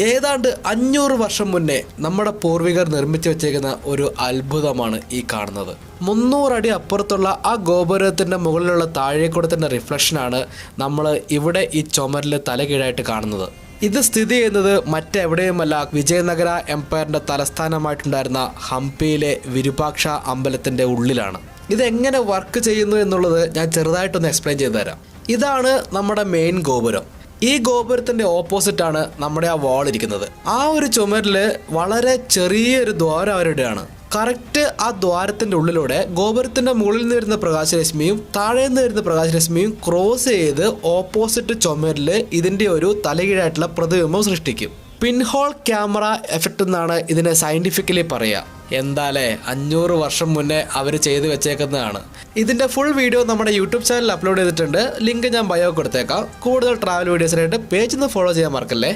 ഏതാണ്ട് 500 വർഷം മുന്നേ നമ്മുടെ പൂർവികർ നിർമ്മിച്ചു വെച്ചേക്കുന്ന ഒരു അത്ഭുതമാണ് ഈ കാണുന്നത്. 300 അടി അപ്പുറത്തുള്ള ആ ഗോപുരത്തിൻ്റെ മുകളിലുള്ള താഴേക്കൂടത്തിൻ്റെ റിഫ്ലക്ഷനാണ് നമ്മൾ ഇവിടെ ഈ ചുമരിൽ തലകീഴായിട്ട് കാണുന്നത്. ഇത് സ്ഥിതി ചെയ്യുന്നത് മറ്റെവിടെയുമല്ല, വിജയനഗര എംപയറിൻ്റെ തലസ്ഥാനമായിട്ടുണ്ടായിരുന്ന ഹംപിയിലെ വിരൂപാക്ഷ അമ്പലത്തിൻ്റെ ഉള്ളിലാണ്. ഇതെങ്ങനെ വർക്ക് ചെയ്യുന്നു എന്നുള്ളത് ഞാൻ ചെറുതായിട്ടൊന്ന് എക്സ്പ്ലെയിൻ ചെയ്തു തരാം. ഇതാണ് നമ്മുടെ മെയിൻ ഗോപുരം. ഈ ഗോപുരത്തിൻ്റെ ഓപ്പോസിറ്റാണ് നമ്മുടെ ആ വാൾ ഇരിക്കുന്നത്. ആ ഒരു ചുമരിൽ വളരെ ചെറിയൊരു ദ്വാരം അവരുടെയാണ്. കറക്റ്റ് ആ ദ്വാരത്തിൻ്റെ ഉള്ളിലൂടെ ഗോപുരത്തിൻ്റെ മുകളിൽ നിന്ന് വരുന്ന പ്രകാശരശ്മിയും താഴെ നിന്ന് വരുന്ന പ്രകാശരശ്മിയും ക്രോസ് ചെയ്ത് ഓപ്പോസിറ്റ് ചുമരിൽ ഇതിൻ്റെ ഒരു തലകീഴായിട്ടുള്ള പ്രതിബിംബം സൃഷ്ടിക്കും. പിൻഹോൾ ക്യാമറ എഫക്റ്റ് എന്നാണ് ഇതിനെ സയൻറ്റിഫിക്കലി പറയുക. എന്താലേ 500 വർഷം മുന്നേ അവർ ചെയ്തു വെച്ചേക്കുന്നതാണ്. ഇതിൻ്റെ ഫുൾ വീഡിയോ നമ്മുടെ യൂട്യൂബ് ചാനലിൽ അപ്ലോഡ് ചെയ്തിട്ടുണ്ട്. ലിങ്ക് ഞാൻ ബയോ കൊടുത്തേക്കാം. കൂടുതൽ ട്രാവൽ വീഡിയോസിനായിട്ട് പേജ് ഒന്ന് ഫോളോ ചെയ്യാൻ മറക്കല്ലേ.